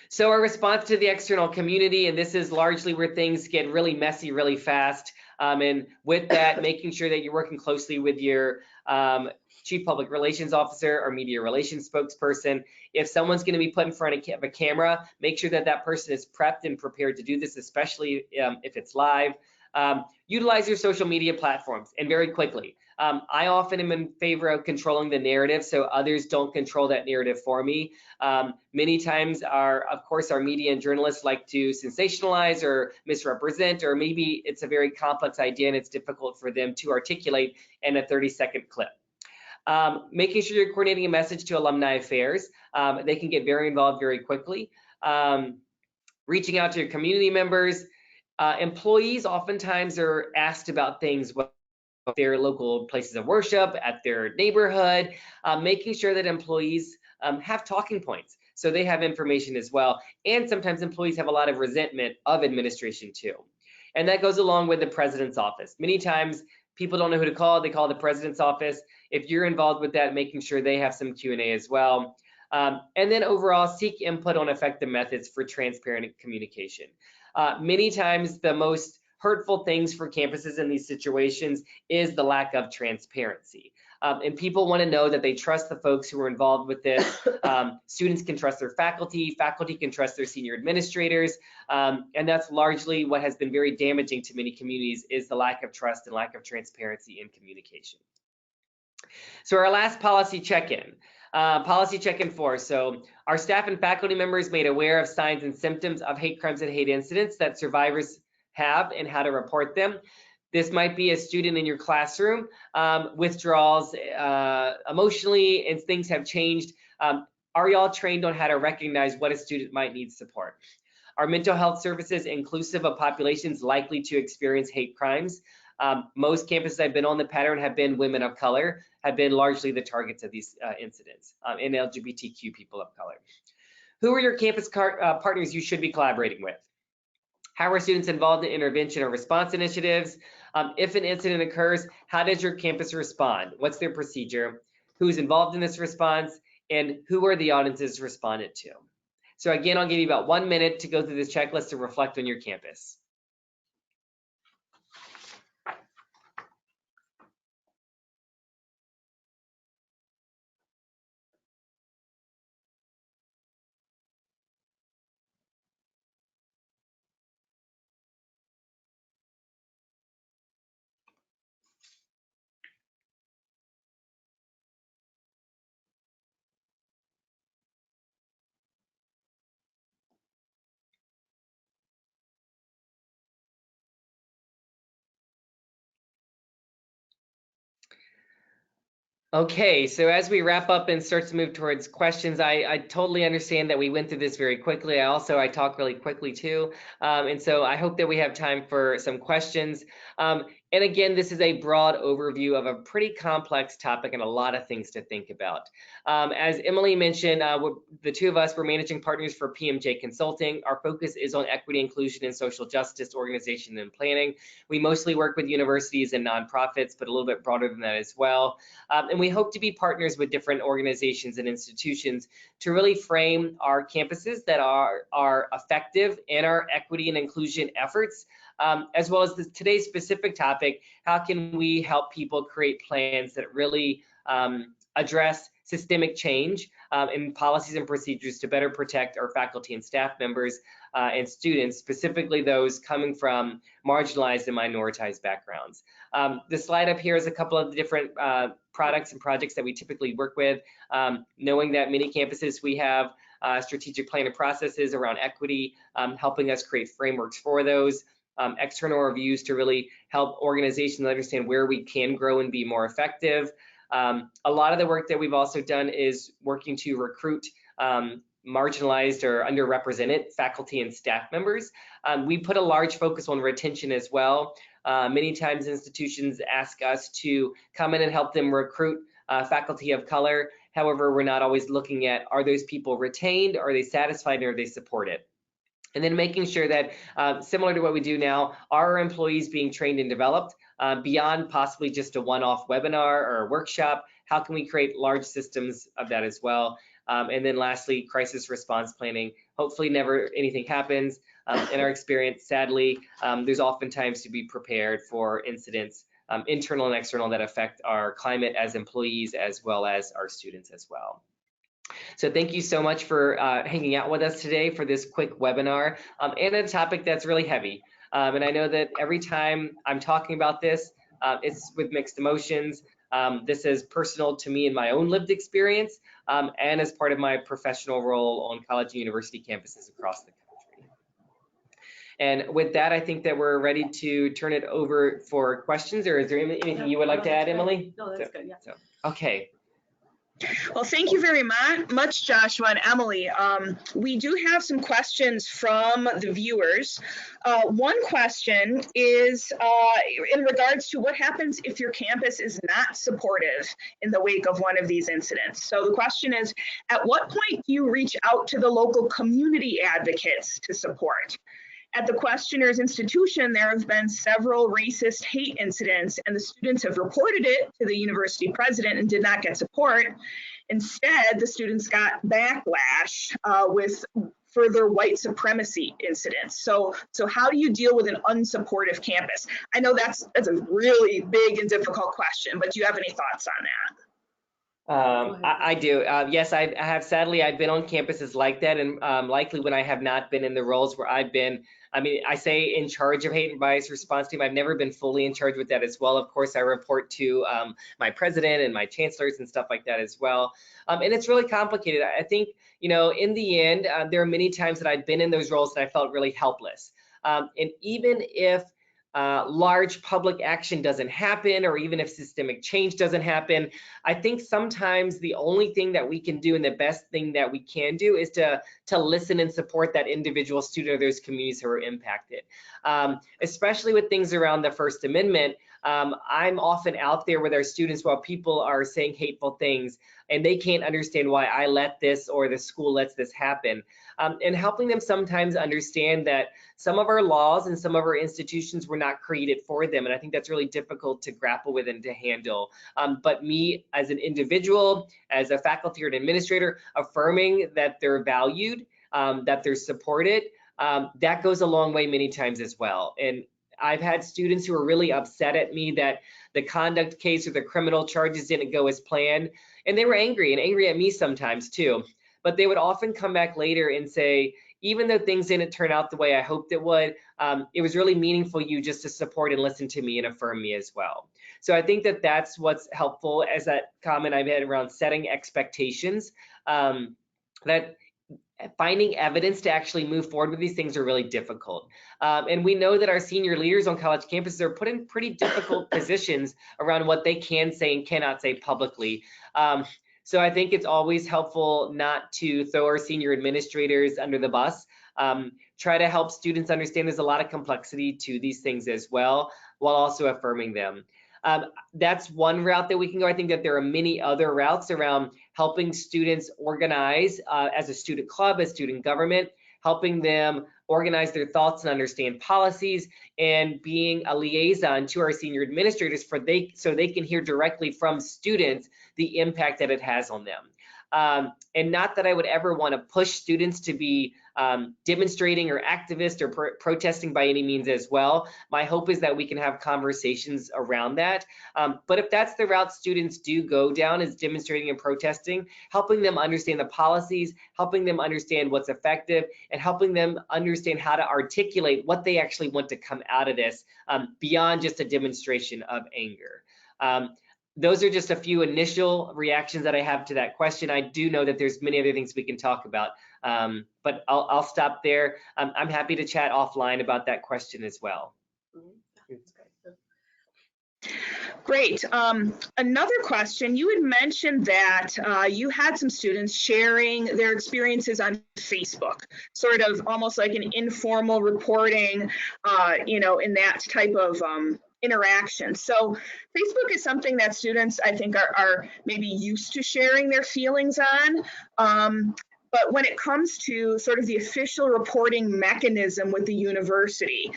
So our response to the external community, and this is largely where things get really messy really fast. And with that, making sure that you're working closely with your Chief Public Relations Officer or Media Relations spokesperson. If someone's going to be put in front of a camera, make sure that that person is prepped and prepared to do this, especially if it's live. Utilize your social media platforms, and very quickly. I often am in favor of controlling the narrative so others don't control that narrative for me. Many times, of course, our media and journalists like to sensationalize or misrepresent, or maybe it's a very complex idea and it's difficult for them to articulate in a 30-second clip. Making sure you're coordinating a message to alumni affairs. They can get very involved very quickly. Reaching out to your community members. Employees oftentimes are asked about things, their local places of worship, at their neighborhood, making sure that employees have talking points so they have information as well. And sometimes employees have a lot of resentment of administration too. And that goes along with the president's office. Many times people don't know who to call, they call the president's office. If you're involved with that, making sure they have some Q&A as well. And then overall, seek input on effective methods for transparent communication. Many times the most hurtful things for campuses in these situations is the lack of transparency. And people want to know that they trust the folks who are involved with this. Students can trust their faculty can trust their senior administrators. And that's largely what has been very damaging to many communities, is the lack of trust and lack of transparency in communication. So our last policy check-in. Policy check-in 4. So our staff and faculty members made aware of signs and symptoms of hate crimes and hate incidents that survivors have and how to report them. This might be a student in your classroom, withdrawals emotionally, and things have changed. Are y'all trained on how to recognize what a student might need support? Are mental health services inclusive of populations likely to experience hate crimes? Most campuses I've been on, the pattern have been women of color, have been largely the targets of these incidents, and LGBTQ people of color. Who are your campus partners you should be collaborating with? How are students involved in intervention or response initiatives? If an incident occurs, how does your campus respond? What's their procedure? Who's involved in this response? And who are the audiences responded to? So again, I'll give you about 1 minute to go through this checklist to reflect on your campus. Okay, so as we wrap up and start to move towards questions, I totally understand that we went through this very quickly. I talk really quickly too. And so I hope that we have time for some questions. And again, this is a broad overview of a pretty complex topic and a lot of things to think about. As Emily mentioned, the two of us were managing partners for PMJ Consulting. Our focus is on equity, inclusion, and social justice organization and planning. We mostly work with universities and nonprofits, but a little bit broader than that as well. And we hope to be partners with different organizations and institutions to really frame our campuses that are effective in our equity and inclusion efforts, as well as today's specific topic, how can we help people create plans that really address systemic change in policies and procedures to better protect our faculty and staff members and students, specifically those coming from marginalized and minoritized backgrounds. The slide up here is a couple of the different products and projects that we typically work with, knowing that many campuses we have strategic planning processes around equity, helping us create frameworks for those, external reviews to really help organizations understand where we can grow and be more effective. A lot of the work that we've also done is working to recruit marginalized or underrepresented faculty and staff members. We put a large focus on retention as well. Many times institutions ask us to come in and help them recruit faculty of color. However, we're not always looking at, are those people retained, are they satisfied, and are they supported? And then making sure that, similar to what we do now, are our employees being trained and developed beyond possibly just a one-off webinar or a workshop? How can we create large systems of that as well? And then lastly, crisis response planning. Hopefully never anything happens. In our experience, sadly, there's oftentimes to be prepared for incidents, internal and external, that affect our climate as employees as well as our students as well. So thank you so much for hanging out with us today for this quick webinar and a topic that's really heavy. And I know that every time I'm talking about this, it's with mixed emotions. This is personal to me in my own lived experience and as part of my professional role on college and university campuses across the country. And with that, I think that we're ready to turn it over for questions, or is there anything you would like to add, Emily? No, that's good, yeah. Okay. Well, thank you very much, Joshua and Emily. We do have some questions from the viewers. One question is in regards to what happens if your campus is not supportive in the wake of one of these incidents. So the question is, at what point do you reach out to the local community advocates to support? At the questioner's institution, there have been several racist hate incidents, and the students have reported it to the university president and did not get support. Instead, the students got backlash with further white supremacy incidents. So how do you deal with an unsupportive campus? I know that's a really big and difficult question, but do you have any thoughts on that? I do. Yes, I have. Sadly, I've been on campuses like that, and likely when I have not been in the roles where I've been, I mean, I say in charge of hate and bias response team. I've never been fully in charge with that as well. Of course, I report to my president and my chancellors and stuff like that as well. And it's really complicated. I think, you know, in the end, there are many times that I've been in those roles that I felt really helpless. And even if large public action doesn't happen, or even if systemic change doesn't happen, I think sometimes the only thing that we can do and the best thing that we can do is to listen and support that individual student or those communities who are impacted. Especially with things around the First Amendment, I'm often out there with our students while people are saying hateful things and they can't understand why I let this or the school lets this happen. And helping them sometimes understand that some of our laws and some of our institutions were not created for them. And I think that's really difficult to grapple with and to handle. But me as an individual, as a faculty or an administrator, affirming that they're valued, that they're supported, that goes a long way many times as well. And I've had students who are really upset at me that the conduct case or the criminal charges didn't go as planned. And they were angry at me sometimes too. But they would often come back later and say, even though things didn't turn out the way I hoped it would, it was really meaningful you just to support and listen to me and affirm me as well. So I think that that's what's helpful, as that comment I've had around setting expectations, that finding evidence to actually move forward with these things are really difficult. And we know that our senior leaders on college campuses are put in pretty difficult positions around what they can say and cannot say publicly. So I think it's always helpful not to throw our senior administrators under the bus. Try to help students understand there's a lot of complexity to these things as well, while also affirming them. That's one route that we can go. I think that there are many other routes around helping students organize as a student club, as student government, helping them organize their thoughts and understand policies, and being a liaison to our senior administrators so they can hear directly from students the impact that it has on them. And not that I would ever want to push students to be demonstrating or activist or protesting by any means as well. My hope is that we can have conversations around that. But if that's the route students do go down, is demonstrating and protesting, helping them understand the policies, helping them understand what's effective, and helping them understand how to articulate what they actually want to come out of this beyond just a demonstration of anger. Those are just a few initial reactions that I have to that question. I do know that there's many other things we can talk about, but I'll stop there. I'm happy to chat offline about that question as well. Great. Another question, you had mentioned that you had some students sharing their experiences on Facebook, sort of almost like an informal reporting, in that type of interaction. So Facebook is something that students, I think, are maybe used to sharing their feelings on. But when it comes to sort of the official reporting mechanism with the university,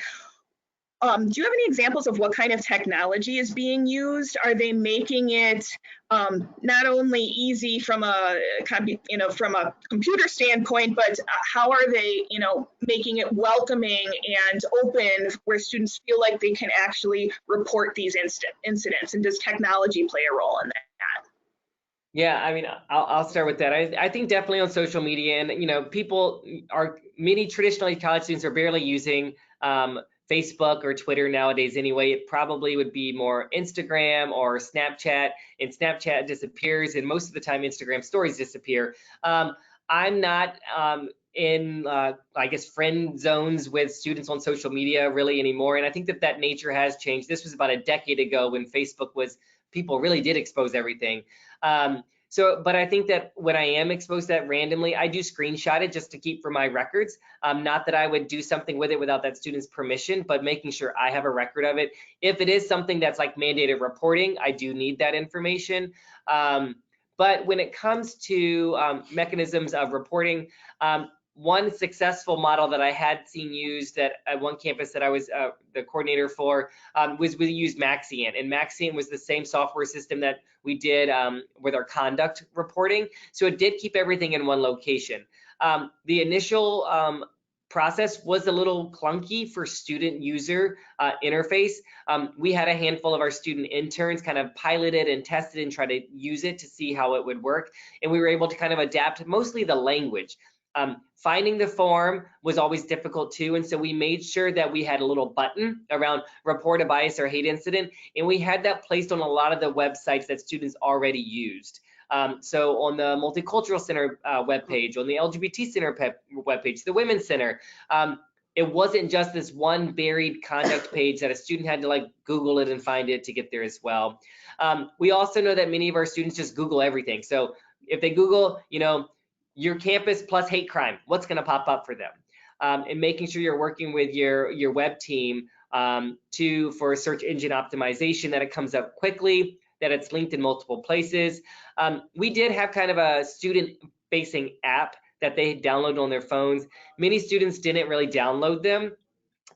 do you have any examples of what kind of technology is being used? Are they making it not only easy from a computer standpoint, but how are they, making it welcoming and open where students feel like they can actually report these incidents? And does technology play a role in that? Yeah, I mean, I'll start with that. I think definitely on social media, and many traditionally college students are barely using Facebook or Twitter nowadays anyway. It probably would be more Instagram or Snapchat, and Snapchat disappears, and most of the time Instagram stories disappear. I'm not in, I guess, friend zones with students on social media really anymore, and I think that nature has changed. This was about a decade ago when people really did expose everything. But I think that when I am exposed to that randomly, I do screenshot it just to keep for my records. Not that I would do something with it without that student's permission, but making sure I have a record of it. If it is something that's like mandated reporting, I do need that information. But when it comes to mechanisms of reporting, one successful model that I had seen used at one campus that I was the coordinator for was we used Maxiant, and Maxiant was the same software system that we did with our conduct reporting. So it did keep everything in one location. The initial process was a little clunky for student user interface. We had a handful of our student interns kind of piloted and tested and try to use it to see how it would work. And we were able to kind of adapt mostly the language. Finding the form was always difficult too, and so we made sure that we had a little button around report a bias or hate incident, and we had that placed on a lot of the websites that students already used. So on the Multicultural Center webpage, on the LGBT Center webpage, the Women's Center, it wasn't just this one buried conduct page that a student had to like Google it and find it to get there as well. We also know that many of our students just Google everything. So if they Google, your campus plus hate crime, what's going to pop up for them? And making sure you're working with your web team for search engine optimization, that it comes up quickly, that it's linked in multiple places. We did have kind of a student-facing app that they downloaded on their phones. Many students didn't really download them.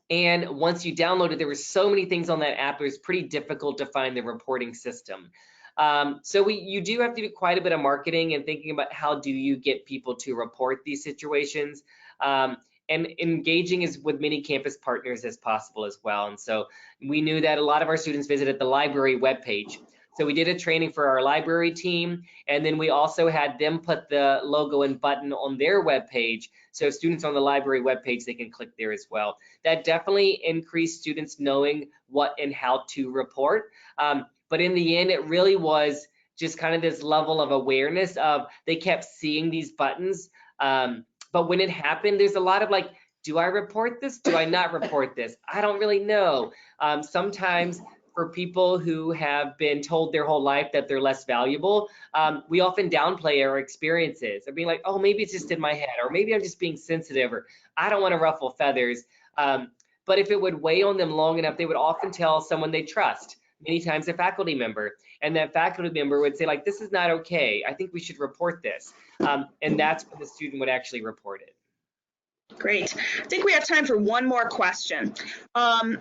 And once you download it, there were so many things on that app, it was pretty difficult to find the reporting system. So you do have to do quite a bit of marketing and thinking about how do you get people to report these situations, and engaging with many campus partners as possible as well. And so we knew that a lot of our students visited the library webpage. So we did a training for our library team, and then we also had them put the logo and button on their webpage. So students on the library webpage, they can click there as well. That definitely increased students knowing what and how to report. But in the end, it really was just kind of this level of awareness of they kept seeing these buttons But when it happened, there's a lot of like, do I report this? Do I not report this? I don't really know. Sometimes for people who have been told their whole life that they're less valuable, we often downplay our experiences and being like, oh, maybe it's just in my head, or maybe I'm just being sensitive, or I don't want to ruffle feathers. But if it would weigh on them long enough, they would often tell someone they trust, many times a faculty member, and that faculty member would say like, this is not okay. I think we should report this. And that's when the student would actually report it. Great. I think we have time for one more question.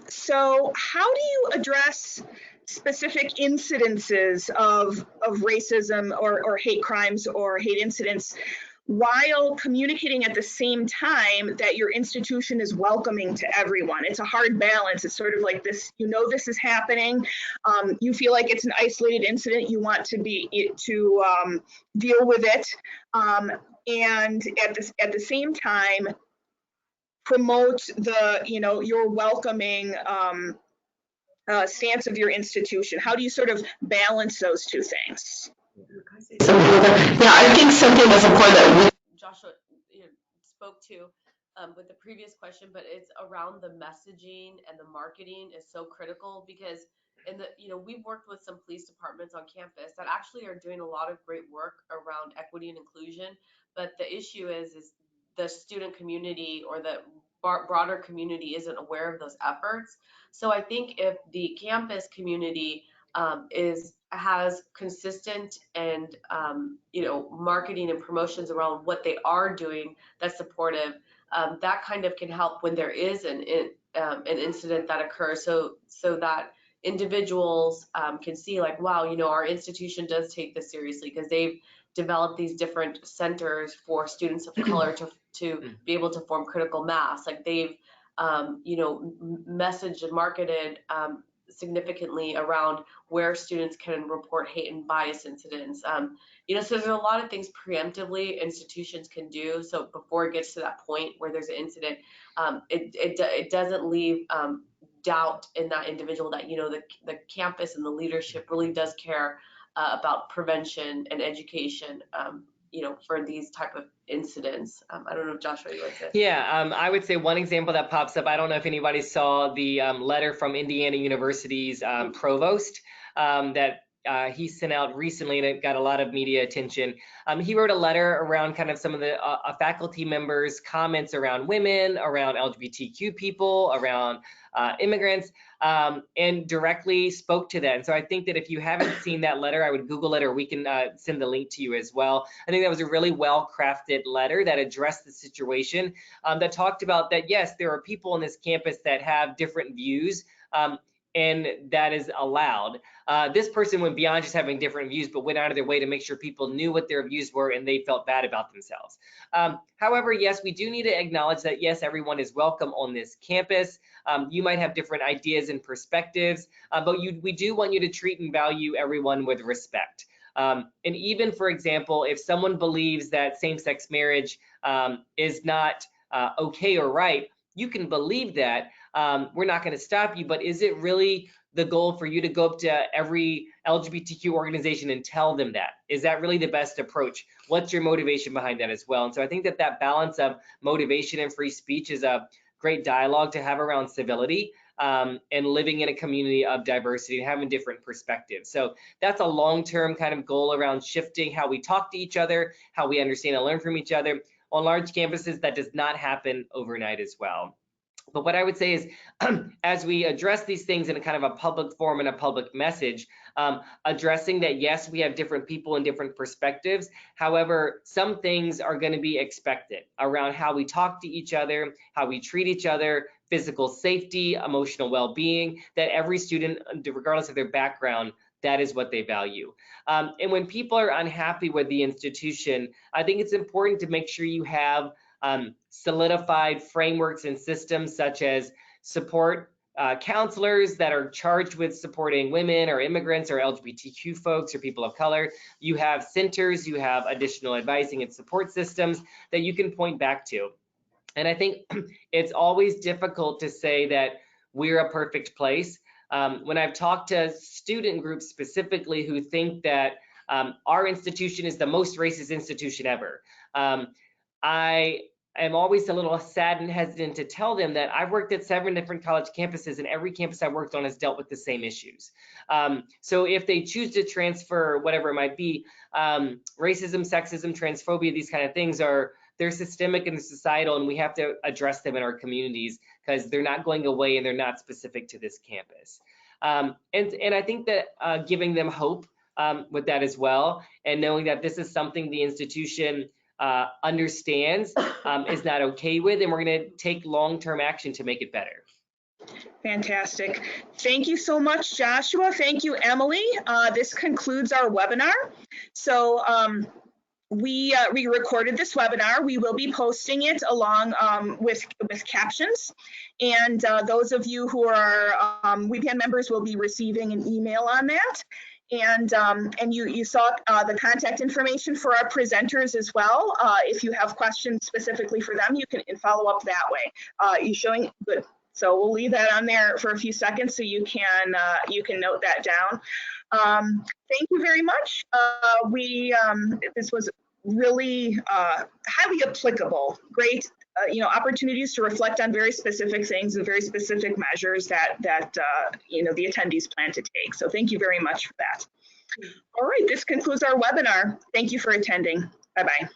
So how do you address specific incidences of racism or hate crimes or hate incidents while communicating at the same time that your institution is welcoming to everyone? It's a hard balance. It's sort of like this, you know, this is happening. You feel like it's an isolated incident. You want to deal with it. And at the same time, promote the, you know, your welcoming stance of your institution. How do you sort of balance those two things? Yeah, I think something that's important that Joshua spoke to with the previous question, but it's around the messaging and the marketing is so critical, because we've worked with some police departments on campus that actually are doing a lot of great work around equity and inclusion. But the issue is the student community or the broader community isn't aware of those efforts. So I think if the campus community has consistent and marketing and promotions around what they are doing that's supportive, that kind of can help when there is an incident that occurs, so that individuals can see like, wow, our institution does take this seriously, because they've developed these different centers for students of color to be able to form critical mass. Like they've messaged and marketed significantly around where students can report hate and bias incidents. So there's a lot of things preemptively institutions can do. So before it gets to that point where there's an incident, it doesn't leave doubt in that individual that, the campus and the leadership really does care about prevention and education, for these type of incidents. I don't know if Joshua, you would say. Yeah, I would say one example that pops up, I don't know if anybody saw the letter from Indiana University's provost that he sent out recently, and it got a lot of media attention. He wrote a letter around kind of some of the faculty members' comments around women, around LGBTQ people, around immigrants, and directly spoke to that. And so I think that if you haven't seen that letter, I would Google it, or we can send the link to you as well. I think that was a really well-crafted letter that addressed the situation, that talked about that, yes, there are people on this campus that have different views, and that is allowed. This person went beyond just having different views, but went out of their way to make sure people knew what their views were and they felt bad about themselves. However, yes, we do need to acknowledge that, yes, everyone is welcome on this campus. You might have different ideas and perspectives, but we do want you to treat and value everyone with respect. And even, for example, if someone believes that same-sex marriage is not okay or right, you can believe that. We're not going to stop you, but is it really the goal for you to go up to every LGBTQ organization and tell them that? Is that really the best approach? What's your motivation behind that as well? And so I think that that balance of motivation and free speech is a great dialogue to have around civility, and living in a community of diversity and having different perspectives. So that's a long-term kind of goal around shifting how we talk to each other, how we understand and learn from each other. On large campuses, that does not happen overnight as well. But what I would say is, as we address these things in a kind of a public forum and a public message, addressing that, yes, we have different people and different perspectives. However, some things are going to be expected around how we talk to each other, how we treat each other, physical safety, emotional well-being, that every student, regardless of their background, that is what they value. And when people are unhappy with the institution, I think it's important to make sure you have solidified frameworks and systems, such as support counselors that are charged with supporting women or immigrants or LGBTQ folks or people of color. You have centers, you have additional advising and support systems that you can point back to. And I think it's always difficult to say that we're a perfect place. When I've talked to student groups specifically who think that our institution is the most racist institution ever, I am always a little sad and hesitant to tell them that I've worked at 7 different college campuses, and every campus I worked on has dealt with the same issues. So if they choose to transfer, whatever it might be, racism, sexism, transphobia, these kind of things they're systemic and societal, and we have to address them in our communities because they're not going away and they're not specific to this campus. And I think that giving them hope with that as well, and knowing that this is something the institution understands, is not okay with, and we're going to take long-term action to make it better. Fantastic. Thank you so much, Joshua. Thank you, Emily. This concludes our webinar. So we recorded this webinar. We will be posting it along with captions. And those of you who are WEPAN members will be receiving an email on that. And you saw the contact information for our presenters as well. If you have questions specifically for them, you can follow up that way. You're showing good. So we'll leave that on there for a few seconds so you can note that down. Thank you very much. This was really highly applicable. Great, opportunities to reflect on very specific things and very specific measures that the attendees plan to take. So thank you very much for that. All right, this concludes our webinar. Thank you for attending. Bye-bye.